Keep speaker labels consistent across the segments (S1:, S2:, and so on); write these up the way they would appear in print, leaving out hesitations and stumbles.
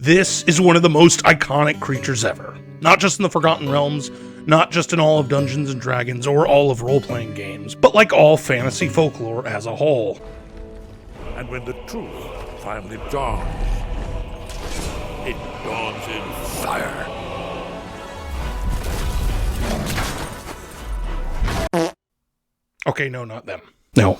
S1: This is one of the most iconic creatures ever. Not just in the Forgotten Realms, not just in all of Dungeons & Dragons or all of role-playing games, but like all fantasy folklore as a whole.
S2: And when the truth finally dawns, it dawns in fire.
S1: Okay, no, not them. No.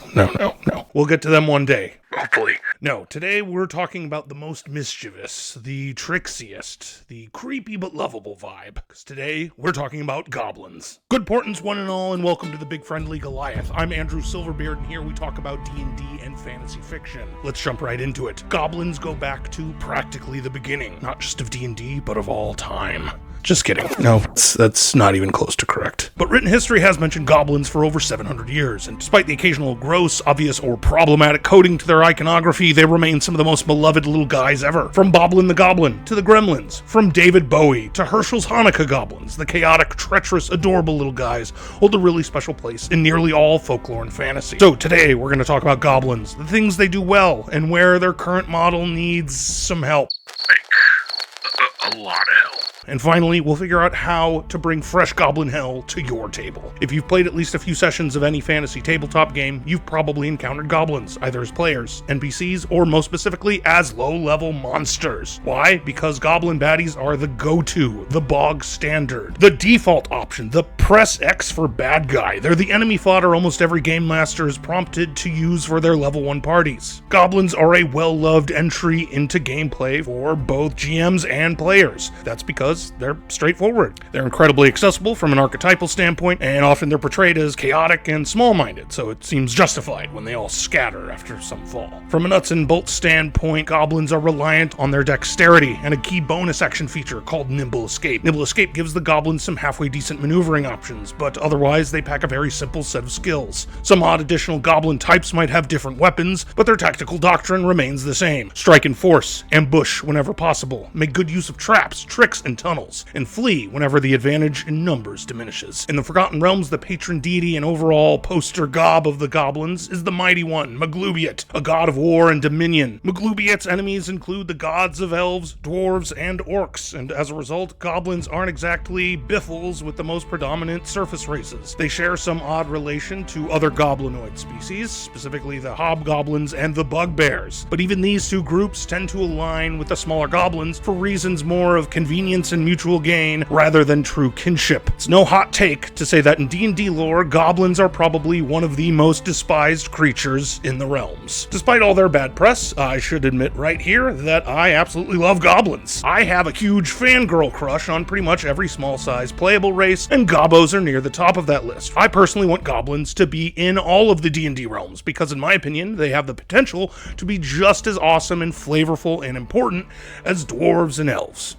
S1: We'll get to them one day. Hopefully. No, today we're talking about the most mischievous, the trixiest, the creepy but lovable vibe. Because today we're talking about goblins. Good portents one and all, and welcome to the Big Friendly Goliath. I'm Andrew Silverbeard, and here we talk about D&D and fantasy fiction. Let's jump right into it. Goblins go back to practically the beginning, not just of D&D, but of all time. Just kidding. No, that's not even close to correct. But written history has mentioned goblins for over 700 years, and despite the occasional gross, obvious, or problematic coding to their iconography, they remain some of the most beloved little guys ever. From Boblin the Goblin to the Gremlins, from David Bowie to Herschel's Hanukkah goblins, the chaotic, treacherous, adorable little guys hold a really special place in nearly all folklore and fantasy. So today we're going to talk about goblins, the things they do well, and where their current model needs some help. Like, a lot of help. And finally, we'll figure out how to bring fresh goblin hell to your table. If you've played at least a few sessions of any fantasy tabletop game, you've probably encountered goblins, either as players, NPCs, or most specifically as low-level monsters. Why? Because goblin baddies are the go-to, the bog standard, the default option, the press X for bad guy. They're the enemy fodder almost every game master is prompted to use for their level 1 parties. Goblins are a well-loved entry into gameplay for both GMs and players. That's because they're straightforward. They're incredibly accessible from an archetypal standpoint, and often they're portrayed as chaotic and small-minded, so it seems justified when they all scatter after some fall. From a nuts and bolts standpoint, goblins are reliant on their dexterity and a key bonus action feature called Nimble Escape. Nimble Escape gives the goblins some halfway decent maneuvering options, but otherwise they pack a very simple set of skills. Some odd additional goblin types might have different weapons, but their tactical doctrine remains the same. Strike in force, ambush whenever possible, make good use of traps, tricks, and tunnels, and flee whenever the advantage in numbers diminishes. In the Forgotten Realms, the patron deity and overall poster gob of the goblins is the Mighty One, Maglubiet, a god of war and dominion. Maglubiet's enemies include the gods of elves, dwarves, and orcs, and as a result, goblins aren't exactly biffles with the most predominant surface races. They share some odd relation to other goblinoid species, specifically the hobgoblins and the bugbears. But even these two groups tend to align with the smaller goblins for reasons more of convenience and mutual gain rather than true kinship. It's no hot take to say that in D&D lore, goblins are probably one of the most despised creatures in the realms. Despite all their bad press, I should admit right here that I absolutely love goblins. I have a huge fangirl crush on pretty much every small-size playable race, and gobbos are near the top of that list. I personally want goblins to be in all of the D&D realms because, in my opinion, they have the potential to be just as awesome and flavorful and important as dwarves and elves.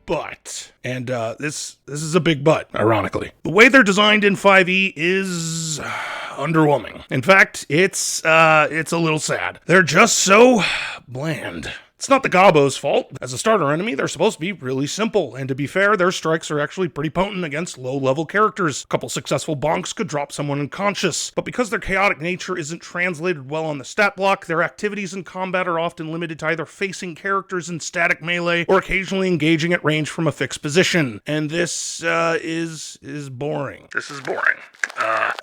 S1: But, and this is a big but, ironically. The way they're designed in 5e is underwhelming. In fact, it's a little sad. They're just so bland. It's not the Gobbo's fault. As a starter enemy, they're supposed to be really simple, and to be fair, their strikes are actually pretty potent against low-level characters. A couple successful bonks could drop someone unconscious, but because their chaotic nature isn't translated well on the stat block, their activities in combat are often limited to either facing characters in static melee or occasionally engaging at range from a fixed position. And this is boring. This is boring.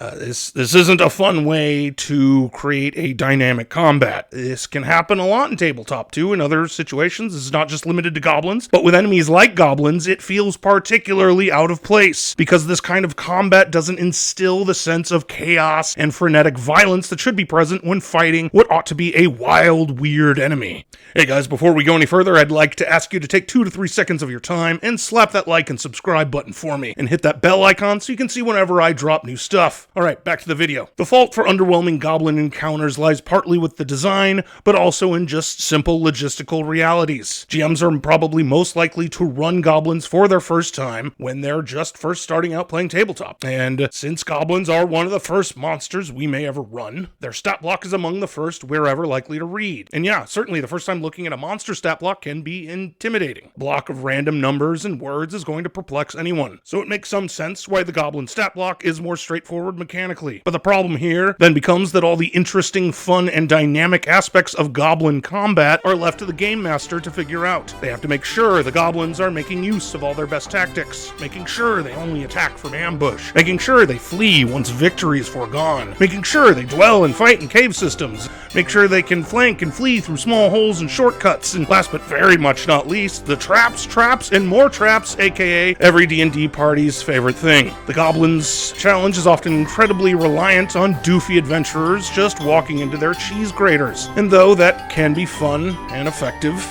S1: This isn't a fun way to create a dynamic combat. This can happen a lot in tabletop too. In other situations, this is not just limited to goblins, but with enemies like goblins, it feels particularly out of place because this kind of combat doesn't instill the sense of chaos and frenetic violence that should be present when fighting what ought to be a wild, weird enemy. Hey guys, before we go any further, I'd like to ask you to take 2 to 3 seconds of your time and slap that like and subscribe button for me, and hit that bell icon so you can see whenever I drop new stuff. Alright, back to the video. The fault for underwhelming goblin encounters lies partly with the design, but also in just simple logistical realities. GMs are probably most likely to run goblins for their first time when they're just first starting out playing tabletop. And since goblins are one of the first monsters we may ever run, their stat block is among the first we're ever likely to read. And yeah, certainly the first time looking at a monster stat block can be intimidating. A block of random numbers and words is going to perplex anyone. So it makes some sense why the goblin stat block is more straightforward mechanically. But the problem here then becomes that all the interesting, fun, and dynamic aspects of goblin combat are left to the game master to figure out. They have to make sure the goblins are making use of all their best tactics, making sure they only attack from ambush, making sure they flee once victory is foregone, making sure they dwell and fight in cave systems, make sure they can flank and flee through small holes and shortcuts, and last but very much not least, the traps, and more traps, aka every D&D party's favorite thing. The goblins challenge is often incredibly reliant on doofy adventurers just walking into their cheese graters, and though that can be fun and effective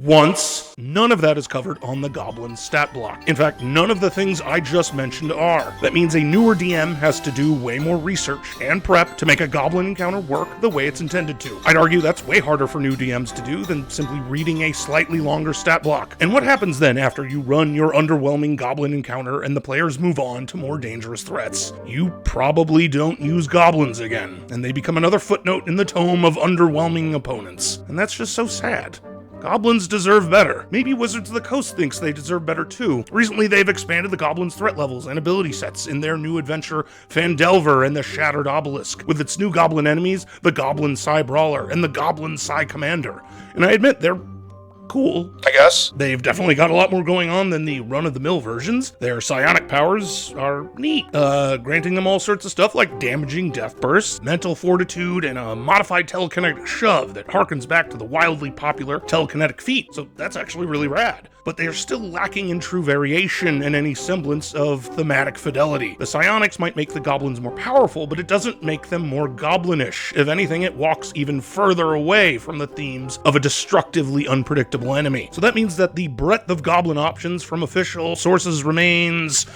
S1: once, none of that is covered on the Goblin stat block. In fact, none of the things I just mentioned are. That means a newer DM has to do way more research and prep to make a Goblin encounter work the way it's intended to. I'd argue that's way harder for new DMs to do than simply reading a slightly longer stat block. And what happens then after you run your underwhelming Goblin encounter and the players move on to more dangerous threats? You probably don't use Goblins again, and they become another footnote in the tome of underwhelming opponents. And that's just so sad. Goblins deserve better. Maybe Wizards of the Coast thinks they deserve better too. Recently, they've expanded the Goblins' threat levels and ability sets in their new adventure, Fandelver and the Shattered Obelisk, with its new Goblin enemies, the Goblin Psi Brawler and the Goblin Psi Commander. And I admit, they're cool, I guess. They've definitely got a lot more going on than the run-of-the-mill versions. Their psionic powers are neat, granting them all sorts of stuff like damaging death bursts, mental fortitude, and a modified telekinetic shove that harkens back to the wildly popular telekinetic feat, so that's actually really rad. But they are still lacking in true variation and any semblance of thematic fidelity. The psionics might make the goblins more powerful, but it doesn't make them more goblinish. If anything, it walks even further away from the themes of a destructively unpredictable enemy. So that means that the breadth of goblin options from official sources remains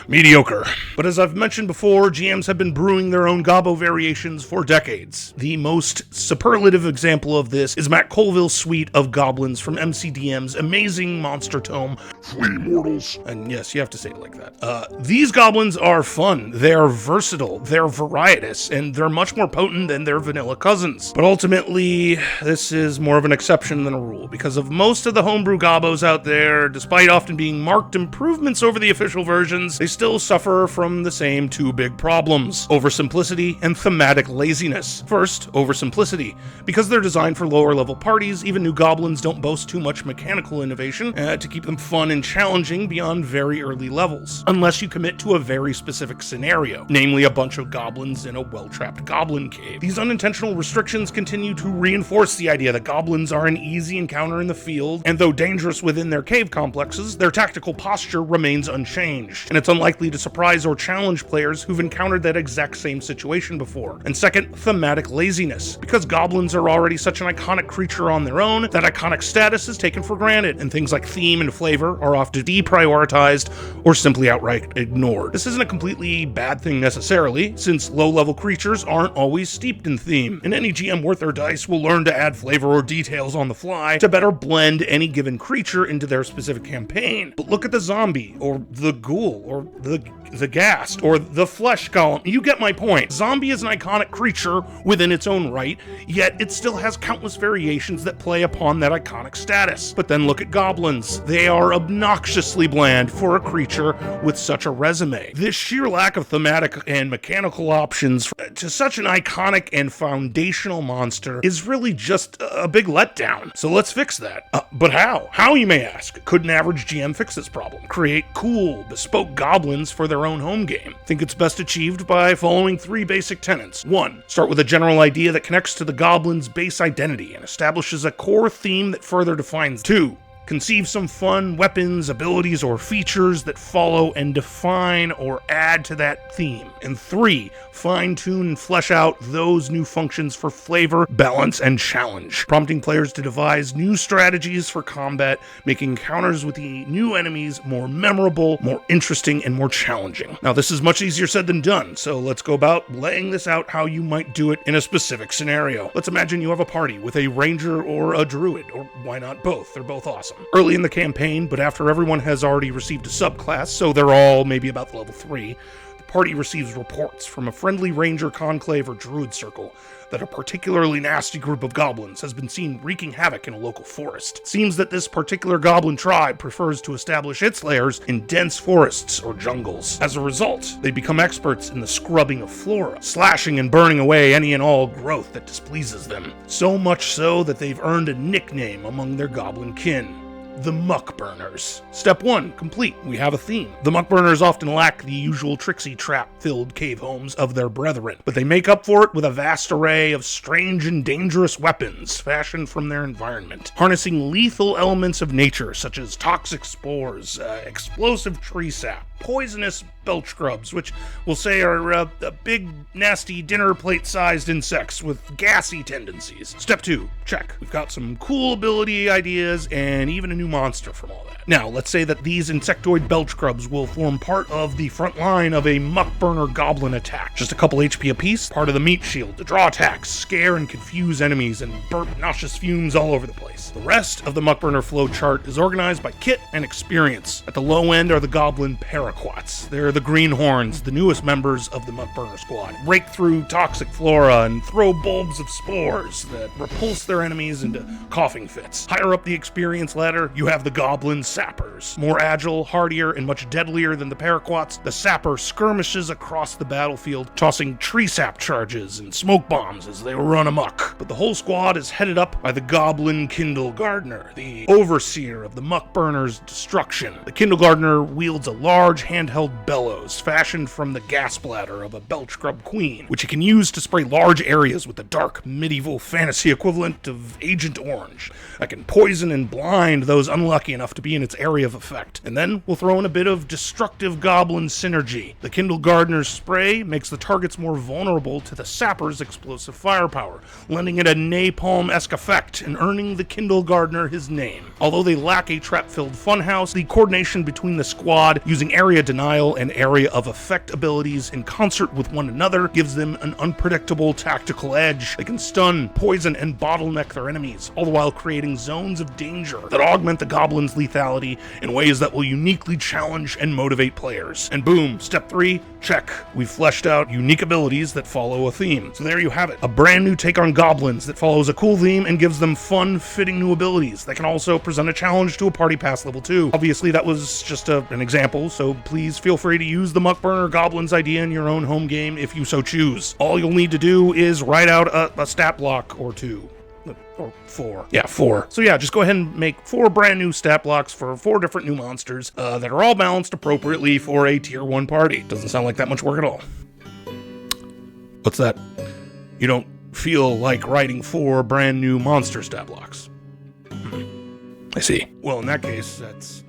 S1: mediocre. But as I've mentioned before, GMs have been brewing their own Gobbo variations for decades. The most superlative example of this is Matt Colville's suite of goblins from MCDM's amazing monster tome, Flee Mortals. And yes, you have to say it like that. These goblins are fun, they're versatile, they're varietous, and they're much more potent than their vanilla cousins. But ultimately, this is more of an exception than a rule, because of most of the homebrew gobbos out there, despite often being marked improvements over the official versions, they still suffer from the same two big problems: oversimplicity and thematic laziness. First, oversimplicity. Because they're designed for lower level parties, even new goblins don't boast too much mechanical innovation to keep them fun and challenging beyond very early levels, unless you commit to a very specific scenario, namely a bunch of goblins in a well-trapped goblin cave. These unintentional restrictions continue to reinforce the idea that goblins are an easy encounter in the field, and though dangerous within their cave complexes, their tactical posture remains unchanged, and it's unlikely to surprise or challenge players who've encountered that exact same situation before. And second, thematic laziness. Because goblins are already such an iconic creature on their own, that iconic status is taken for granted, and things like theme and flavor are often deprioritized or simply outright ignored. This isn't a completely bad thing necessarily, since low-level creatures aren't always steeped in theme, and any GM worth their dice will learn to add flavor or details on the fly to better blend any given creature into their specific campaign. But look at the zombie, or the ghoul, or the ghast, or the flesh golem. You get my point. Zombie is an iconic creature within its own right, yet it still has countless variations that play upon that iconic status. But then look at goblins. They are obnoxiously bland for a creature with such a resume. This sheer lack of thematic and mechanical options to such an iconic and foundational monster is really just a big letdown. So let's fix that. But how? How, you may ask? Could an average GM fix this problem? Create cool, bespoke goblins for their own home game. I think it's best achieved by following three basic tenets. 1. Start with a general idea that connects to the goblin's base identity and establishes a core theme that further defines. 2. Conceive some fun weapons, abilities, or features that follow and define or add to that theme. And 3. Fine-tune and flesh out those new functions for flavor, balance, and challenge, prompting players to devise new strategies for combat, making encounters with the new enemies more memorable, more interesting, and more challenging. Now, this is much easier said than done, so let's go about laying this out how you might do it in a specific scenario. Let's imagine you have a party with a ranger or a druid, or why not both? They're both awesome. Early in the campaign, but after everyone has already received a subclass, so they're all maybe about level 3, the The party receives reports from a friendly ranger conclave or druid circle that a particularly nasty group of goblins has been seen wreaking havoc in a local forest. It seems that this particular goblin tribe prefers to establish its lairs in dense forests or jungles. As a result, they become experts in the scrubbing of flora, slashing and burning away any and all growth that displeases them. So much so that they've earned a nickname among their goblin kin: the Muckburners. Step 1 complete. We have a theme. The Muckburners often lack the usual tricksy trap-filled cave homes of their brethren, but they make up for it with a vast array of strange and dangerous weapons fashioned from their environment, harnessing lethal elements of nature such as toxic spores, explosive tree sap, poisonous belch grubs, which we'll say are big, nasty, dinner plate-sized insects with gassy tendencies. Step 2, check. We've got some cool ability ideas and even a new monster from all that. Now, let's say that these insectoid belch grubs will form part of the front line of a Muckburner goblin attack. Just a couple HP apiece, part of the meat shield to draw attacks, scare and confuse enemies, and burp nauseous fumes all over the place. The rest of the Muckburner flow chart is organized by kit and experience. At the low end are the goblin paraquats. They're the greenhorns, the newest members of the Muckburner squad. Break through toxic flora and throw bulbs of spores that repulse their enemies into coughing fits. Higher up the experience ladder, you have the goblin sappers. More agile, hardier, and much deadlier than the paraquats, the sapper skirmishes across the battlefield, tossing tree sap charges and smoke bombs as they run amok. But the whole squad is headed up by the goblin Kindlegardener, the overseer of the Muckburner's destruction. The Kindlegardener wields a large handheld bellows fashioned from the gas bladder of a belch grub queen, which he can use to spray large areas with the dark medieval fantasy equivalent of Agent Orange. I can poison and blind those unlucky enough to be in its area of effect. And then we'll throw in a bit of destructive goblin synergy. The Kindlegardener's spray makes the targets more vulnerable to the sapper's explosive firepower, lending it a napalm-esque effect and earning the Kindlegardener his name. Although they lack a trap-filled funhouse, the coordination between the squad using area denial and area of effect abilities in concert with one another gives them an unpredictable tactical edge. They can stun, poison, and bottleneck their enemies, all the while creating zones of danger that augment the goblin's lethality in ways that will uniquely challenge and motivate players. And boom, step 3, check. We've fleshed out unique abilities that follow a theme. So there you have it, a brand new take on goblins that follows a cool theme and gives them fun, fitting new abilities that can also present a challenge to a party pass level 2. Obviously that was just an example, so please feel free to use the Muckburner Goblins idea in your own home game if you so choose. All you'll need to do is write out a stat block or 2. Or 4. Yeah, 4. So yeah, just go ahead and make 4 brand new stat blocks for 4 different new monsters that are all balanced appropriately for a tier 1 party. Doesn't sound like that much work at all. What's that? You don't feel like writing 4 brand new monster stat blocks? I see. Well, in that case, that's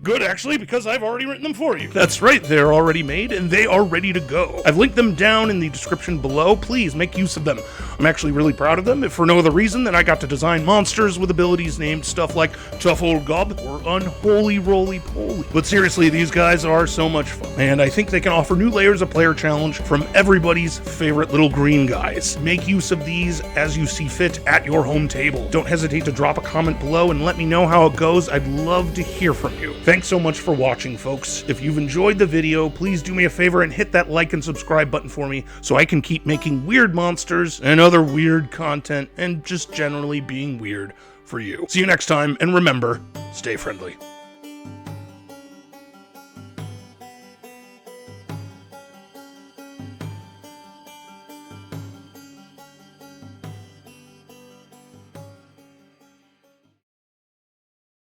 S1: good, actually, because I've already written them for you. That's right, they're already made, and they are ready to go. I've linked them down in the description below. Please make use of them. I'm actually really proud of them, if for no other reason than I got to design monsters with abilities named stuff like Tough Old Gob or Unholy Roly Poly. But seriously, these guys are so much fun, and I think they can offer new layers of player challenge from everybody's favorite little green guys. Make use of these as you see fit at your home table. Don't hesitate to drop a comment below and let me know how it goes. I'd love to hear from you. Thanks so much for watching, folks. If you've enjoyed the video, please do me a favor and hit that like and subscribe button for me so I can keep making weird monsters and other weird content and just generally being weird for you. See you next time, and remember, stay friendly.